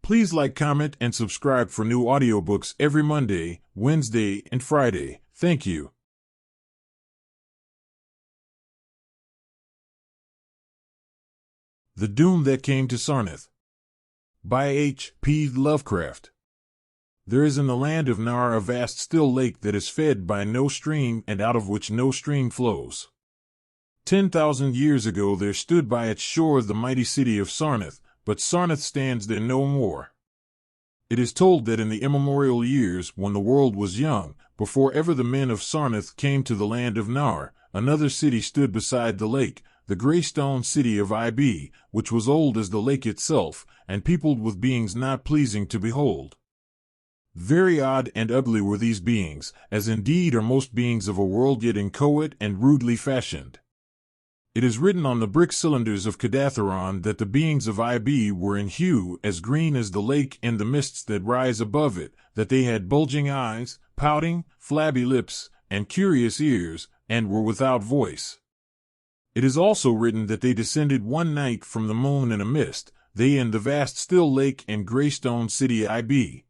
Please like, comment, and subscribe for new audiobooks every Monday, Wednesday, and Friday. Thank you. The Doom That Came to Sarnath by H.P. Lovecraft. There is in the land of Nar a vast still lake that is fed by no stream and out of which no stream flows. 10,000 years ago there stood by its shore the mighty city of Sarnath, but Sarnath stands there no more. It is told that in the immemorial years when the world was young, before ever the men of Sarnath came to the land of Nar, another city stood beside the lake, the gray stone city of Ib, which was old as the lake itself, and peopled with beings not pleasing to behold. Very odd and ugly were these beings, as indeed are most beings of a world yet inchoate and rudely fashioned. It is written on the brick cylinders of Kadatheron that the beings of Ib were in hue as green as the lake and the mists that rise above it, that they had bulging eyes, pouting, flabby lips, and curious ears, and were without voice. It is also written that they descended one night from the moon in a mist, they and the vast still lake and gray stone city Ib.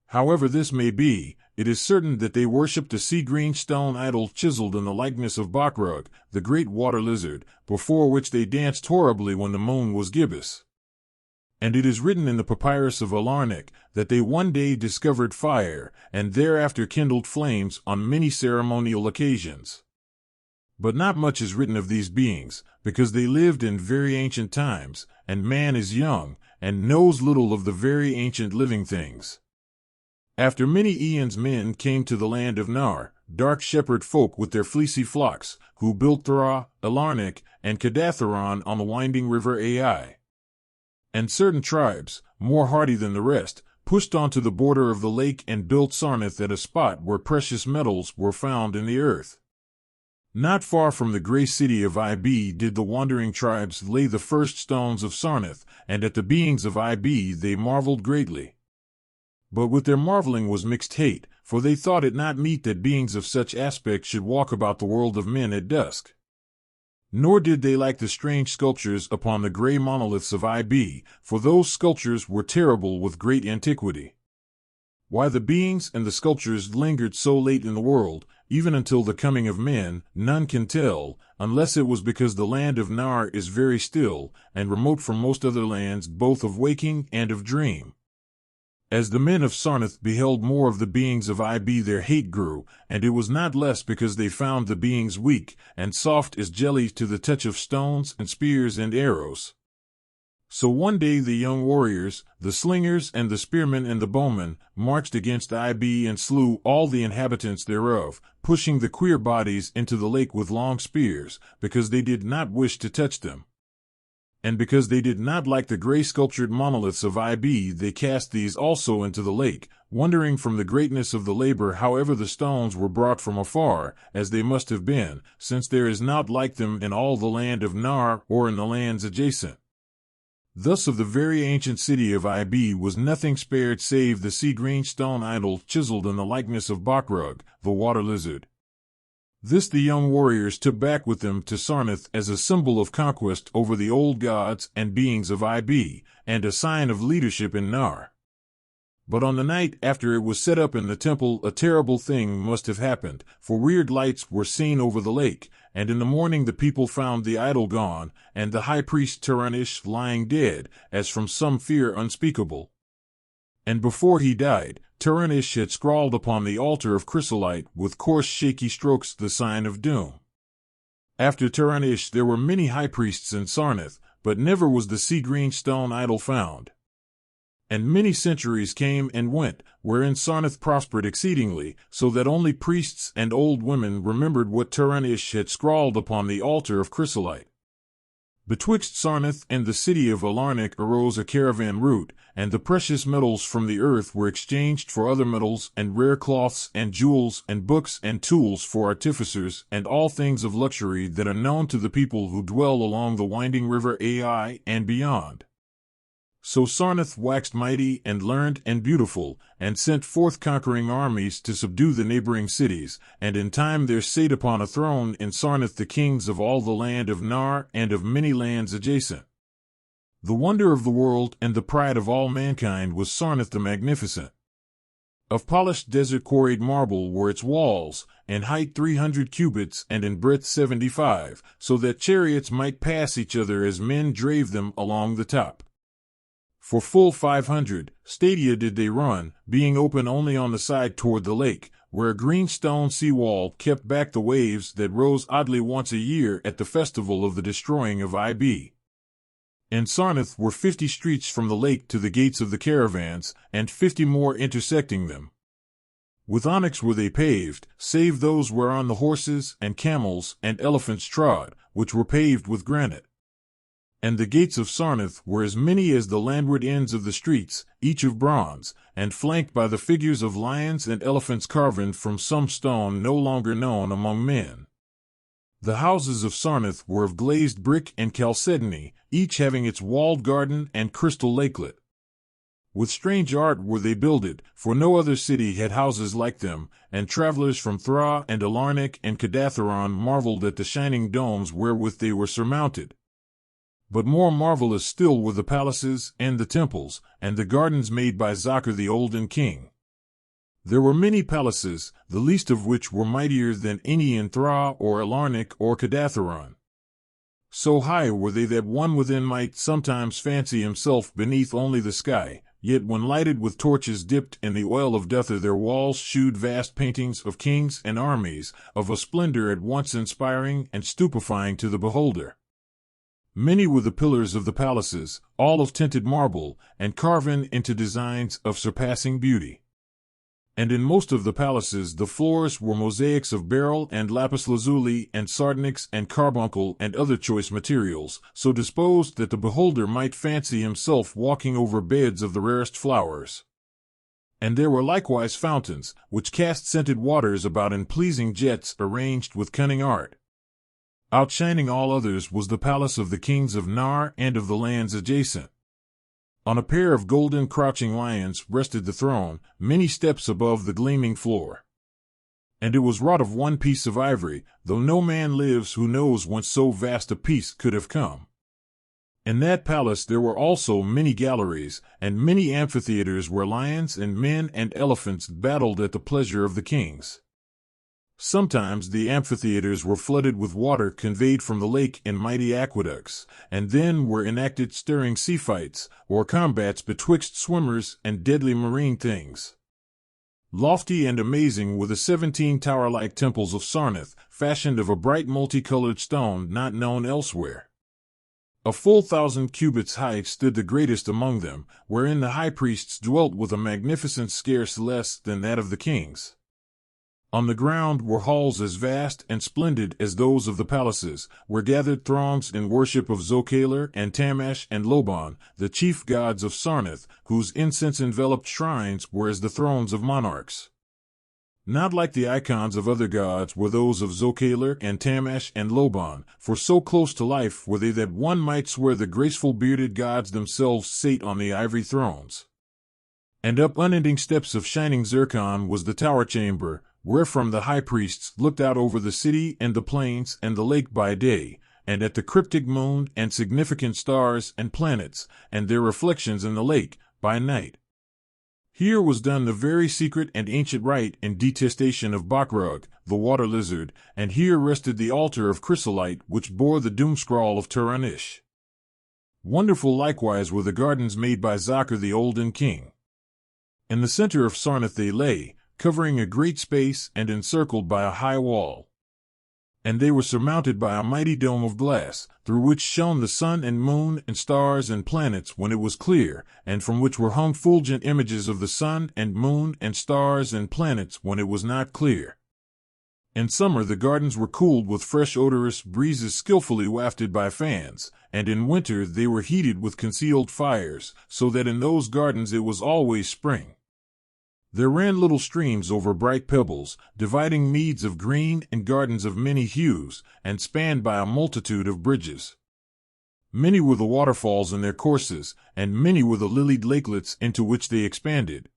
However this may be, it is certain that they worshipped a sea-green stone idol chiseled in the likeness of Bakrug, the great water lizard, before which they danced horribly when the moon was gibbous. And it is written in the papyrus of Alarnik that they one day discovered fire, and thereafter kindled flames on many ceremonial occasions. But not much is written of these beings, because they lived in very ancient times, and man is young, and knows little of the very ancient living things. After many eons men came to the land of Nar, dark shepherd folk with their fleecy flocks, who built Thra, Alarnik, and Kadatheron on the winding river Ai. And certain tribes, more hardy than the rest, pushed onto the border of the lake and built Sarnath at a spot where precious metals were found in the earth. Not far from the gray city of Ib did the wandering tribes lay the first stones of Sarnath, and at the beings of Ib they marveled greatly. But with their marveling was mixed hate, for they thought it not meet that beings of such aspect should walk about the world of men at dusk. Nor did they like the strange sculptures upon the gray monoliths of Ib, for those sculptures were terrible with great antiquity. Why the beings and the sculptures lingered so late in the world, even until the coming of men, none can tell, unless it was because the land of Nar is very still, and remote from most other lands both of waking and of dream. As the men of Sarnath beheld more of the beings of Ib their hate grew, and it was not less because they found the beings weak, and soft as jelly to the touch of stones and spears and arrows. So one day the young warriors, the slingers and the spearmen and the bowmen, marched against Ib and slew all the inhabitants thereof, pushing the queer bodies into the lake with long spears, because they did not wish to touch them. And because they did not like the gray sculptured monoliths of Ib, they cast these also into the lake, wondering from the greatness of the labor however the stones were brought from afar, as they must have been, since there is not like them in all the land of Nar or in the lands adjacent. Thus of the very ancient city of Ib was nothing spared save the sea-green stone idol chiseled in the likeness of Bakrug, the water lizard. This the young warriors took back with them to Sarnath as a symbol of conquest over the old gods and beings of Ib, and a sign of leadership in Nar. But on the night after it was set up in the temple a terrible thing must have happened, for weird lights were seen over the lake, and in the morning the people found the idol gone, and the high priest Taranish lying dead, as from some fear unspeakable. And before he died, Taranish had scrawled upon the altar of chrysolite with coarse shaky strokes the sign of doom. After Taranish there were many high priests in Sarnath, but never was the sea-green stone idol found. And many centuries came and went, wherein Sarnath prospered exceedingly, so that only priests and old women remembered what Taranish had scrawled upon the altar of chrysolite. Betwixt Sarnath and the city of Alarnik arose a caravan route, and the precious metals from the earth were exchanged for other metals and rare cloths and jewels and books and tools for artificers and all things of luxury that are known to the people who dwell along the winding river Ai and beyond. So Sarnath waxed mighty and learned and beautiful, and sent forth conquering armies to subdue the neighboring cities, and in time there sate upon a throne in Sarnath the kings of all the land of Nar and of many lands adjacent. The wonder of the world and the pride of all mankind was Sarnath the Magnificent. Of polished desert quarried marble were its walls, in height 300 cubits and in breadth 75, so that chariots might pass each other as men drave them along the top. For full 500 stadia did they run, being open only on the side toward the lake, where a green stone sea-wall kept back the waves that rose oddly once a year at the festival of the destroying of Ib. In Sarnath were 50 streets from the lake to the gates of the caravans, and 50 more intersecting them. With onyx were they paved, save those whereon the horses and camels and elephants trod, which were paved with granite. And the gates of Sarnath were as many as the landward ends of the streets, each of bronze, and flanked by the figures of lions and elephants carven from some stone no longer known among men. The houses of Sarnath were of glazed brick and chalcedony, each having its walled garden and crystal lakelet. With strange art were they builded, for no other city had houses like them, and travelers from Thra and Alarnic and Kadatheron marveled at the shining domes wherewith they were surmounted. But more marvelous still were the palaces and the temples, and the gardens made by Zakr the Olden king. There were many palaces, the least of which were mightier than any in Thra or Alarnic or Kadatheron. So high were they that one within might sometimes fancy himself beneath only the sky, yet when lighted with torches dipped in the oil of Dether their walls shewed vast paintings of kings and armies, of a splendor at once inspiring and stupefying to the beholder. Many were the pillars of the palaces, all of tinted marble, and carven into designs of surpassing beauty. And in most of the palaces the floors were mosaics of beryl and lapis lazuli and sardonyx and carbuncle and other choice materials, so disposed that the beholder might fancy himself walking over beds of the rarest flowers. And there were likewise fountains, which cast scented waters about in pleasing jets arranged with cunning art. Outshining all others was the palace of the kings of Nar and of the lands adjacent. On a pair of golden crouching lions rested the throne, many steps above the gleaming floor. And it was wrought of one piece of ivory, though no man lives who knows whence so vast a piece could have come. In that palace there were also many galleries, and many amphitheaters where lions and men and elephants battled at the pleasure of the kings. Sometimes the amphitheaters were flooded with water conveyed from the lake in mighty aqueducts, and then were enacted stirring sea fights, or combats betwixt swimmers and deadly marine things. Lofty and amazing were the 17 tower-like temples of Sarnath, fashioned of a bright multicolored stone not known elsewhere. A full 1,000 cubits high stood the greatest among them, wherein the high priests dwelt with a magnificence scarce less than that of the kings. On the ground were halls as vast and splendid as those of the palaces, where gathered throngs in worship of Zokaler and Tamash and Loban, the chief gods of Sarnath, whose incense-enveloped shrines were as the thrones of monarchs. Not like the icons of other gods were those of Zokaler and Tamash and Loban, for so close to life were they that one might swear the graceful bearded gods themselves sate on the ivory thrones. And up unending steps of shining zircon was the tower chamber, wherefrom the high priests looked out over the city and the plains and the lake by day, and at the cryptic moon and significant stars and planets, and their reflections in the lake, by night. Here was done the very secret and ancient rite in detestation of Bakrug, the water lizard, and here rested the altar of chrysolite which bore the doom scrawl of Turanish. Wonderful likewise were the gardens made by Zakr the Olden king. In the center of Sarnath they lay, covering a great space and encircled by a high wall. And they were surmounted by a mighty dome of glass, through which shone the sun and moon and stars and planets when it was clear, and from which were hung fulgent images of the sun and moon and stars and planets when it was not clear. In summer the gardens were cooled with fresh odorous breezes skillfully wafted by fans, and in winter they were heated with concealed fires, so that in those gardens it was always spring. There ran little streams over bright pebbles, dividing meads of green and gardens of many hues, and spanned by a multitude of bridges. Many were the waterfalls in their courses, and many were the lilied lakelets into which they expanded.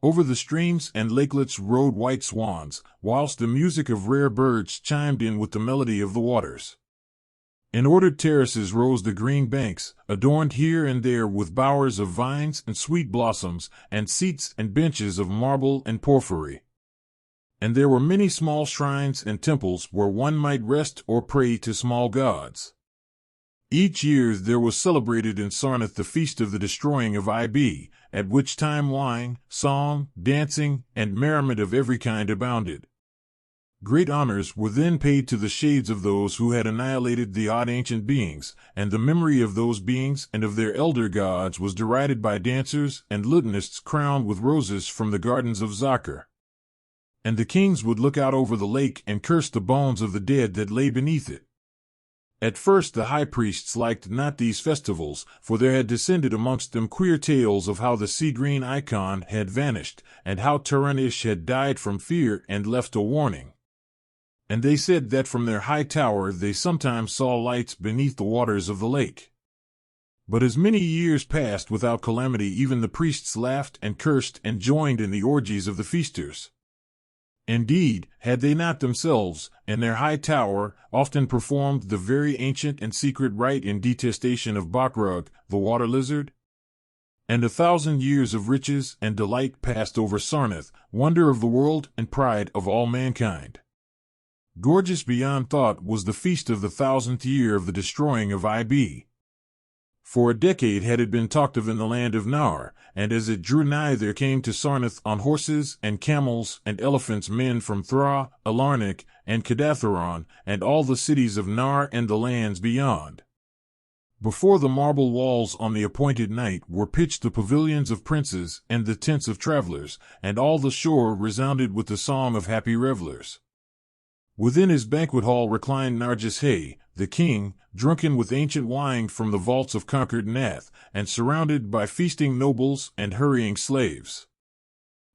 Over the streams and lakelets rode white swans, whilst the music of rare birds chimed in with the melody of the waters. In ordered terraces rose the green banks, adorned here and there with bowers of vines and sweet blossoms, and seats and benches of marble and porphyry. And there were many small shrines and temples where one might rest or pray to small gods. Each year there was celebrated in Sarnath the feast of the destroying of IB, at which time wine, song, dancing, and merriment of every kind abounded. Great honors were then paid to the shades of those who had annihilated the odd ancient beings, and the memory of those beings and of their elder gods was derided by dancers and lutanists crowned with roses from the gardens of Zakar. And the kings would look out over the lake and curse the bones of the dead that lay beneath it. At first the high priests liked not these festivals, for there had descended amongst them queer tales of how the sea-green icon had vanished, and how Taranish had died from fear and left a warning. And they said that from their high tower they sometimes saw lights beneath the waters of the lake. But as many years passed without calamity, even the priests laughed and cursed and joined in the orgies of the feasters. Indeed, had they not themselves, in their high tower, often performed the very ancient and secret rite in detestation of Bakrug, the water lizard? And 1,000 years of riches and delight passed over Sarnath, wonder of the world and pride of all mankind. Gorgeous beyond thought was the feast of the 1,000th year of the destroying of IB. For a decade had it been talked of in the land of Nar, and as it drew nigh there came to Sarnath on horses and camels and elephants men from Thra, Alarnik, and Kedatharon, and all the cities of Nar and the lands beyond. Before the marble walls on the appointed night were pitched the pavilions of princes and the tents of travelers, and all the shore resounded with the song of happy revelers. Within his banquet hall reclined Narjis-Hay, the king, drunken with ancient wine from the vaults of conquered Nath, and surrounded by feasting nobles and hurrying slaves.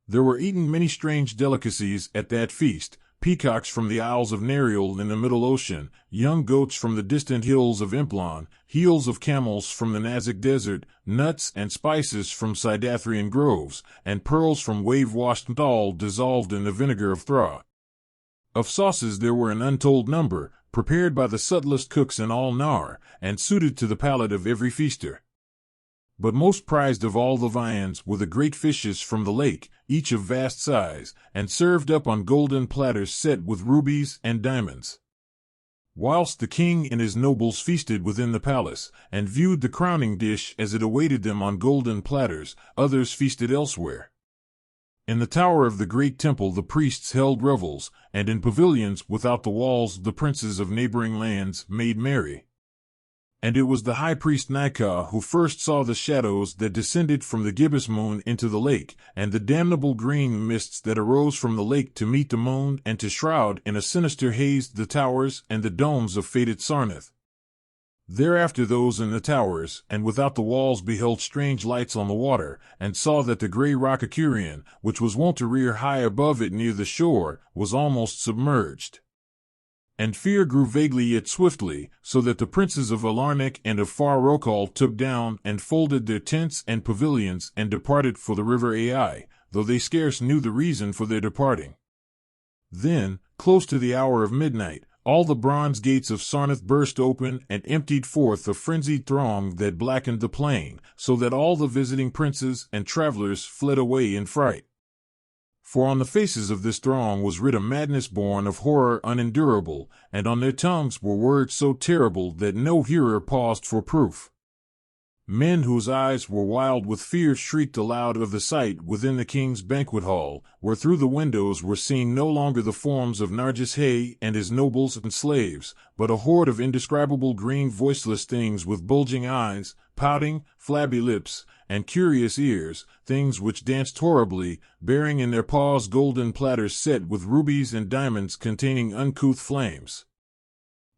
There were eaten many strange delicacies at that feast, peacocks from the Isles of Nerial in the Middle Ocean, young goats from the distant hills of Implon, heels of camels from the Nazik Desert, nuts and spices from Sidathrian groves, and pearls from wave-washed Thal dissolved in the vinegar of Thra. Of sauces there were an untold number, prepared by the subtlest cooks in all Nar, and suited to the palate of every feaster. But most prized of all the viands were the great fishes from the lake, each of vast size, and served up on golden platters set with rubies and diamonds. Whilst the king and his nobles feasted within the palace, and viewed the crowning dish as it awaited them on golden platters, others feasted elsewhere. In the tower of the great temple the priests held revels, and in pavilions without the walls the princes of neighboring lands made merry. And it was the high priest Nikah who first saw the shadows that descended from the gibbous moon into the lake, and the damnable green mists that arose from the lake to meet the moon and to shroud in a sinister haze the towers and the domes of fated Sarnath. Thereafter those in the towers and without the walls beheld strange lights on the water, and saw that the grey rock Acurian, which was wont to rear high above it near the shore, was almost submerged. And fear grew vaguely yet swiftly, so that the princes of Alarnik and of Far Rokal took down and folded their tents and pavilions and departed for the river Ai, though they scarce knew the reason for their departing. Then, close to the hour of midnight, all the bronze gates of Sarnath burst open and emptied forth a frenzied throng that blackened the plain, so that all the visiting princes and travelers fled away in fright. For on the faces of this throng was writ a madness born of horror unendurable, and on their tongues were words so terrible that no hearer paused for proof. Men whose eyes were wild with fear shrieked aloud of the sight within the king's banquet hall, where through the windows were seen no longer the forms of Narjis-Hay and his nobles and slaves, but a horde of indescribable green voiceless things with bulging eyes, pouting, flabby lips, and curious ears, things which danced horribly, bearing in their paws golden platters set with rubies and diamonds containing uncouth flames.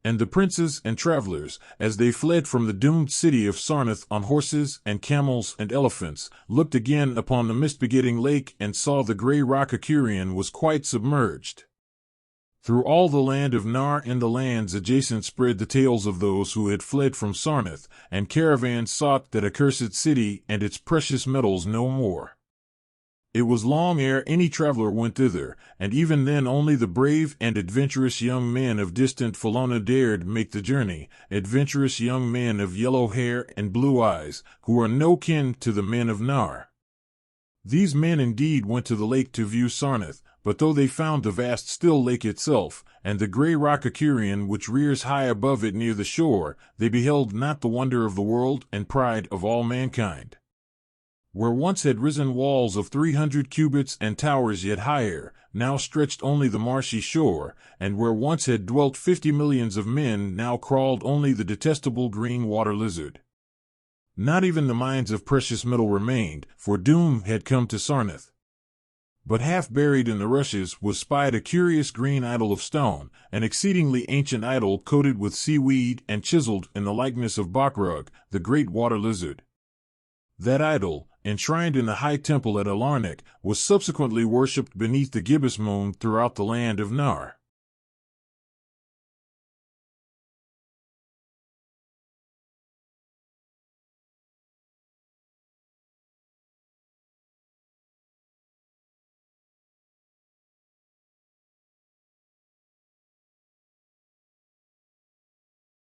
And the princes and travelers, as they fled from the doomed city of Sarnath on horses and camels and elephants, looked again upon the mist-begetting lake and saw the grey rock Acurian was quite submerged. Through all the land of Nar and the lands adjacent spread the tales of those who had fled from Sarnath, and caravans sought that accursed city and its precious metals no more. It was long ere any traveler went thither, and even then only the brave and adventurous young men of distant Felona dared make the journey, adventurous young men of yellow hair and blue eyes, who are no kin to the men of Nar. These men indeed went to the lake to view Sarnath, but though they found the vast still lake itself, and the grey rock Acurion which rears high above it near the shore, they beheld not the wonder of the world and pride of all mankind. Where once had risen walls of 300 cubits and towers yet higher, now stretched only the marshy shore, and where once had dwelt 50 millions of men, now crawled only the detestable green water lizard. Not even the mines of precious metal remained, for doom had come to Sarnath. But half buried in the rushes was spied a curious green idol of stone, an exceedingly ancient idol coated with seaweed and chiseled in the likeness of Bakrug, the great water lizard. That idol, enshrined in the high temple at Alarnec, was subsequently worshipped beneath the gibbous moon throughout the land of Nar.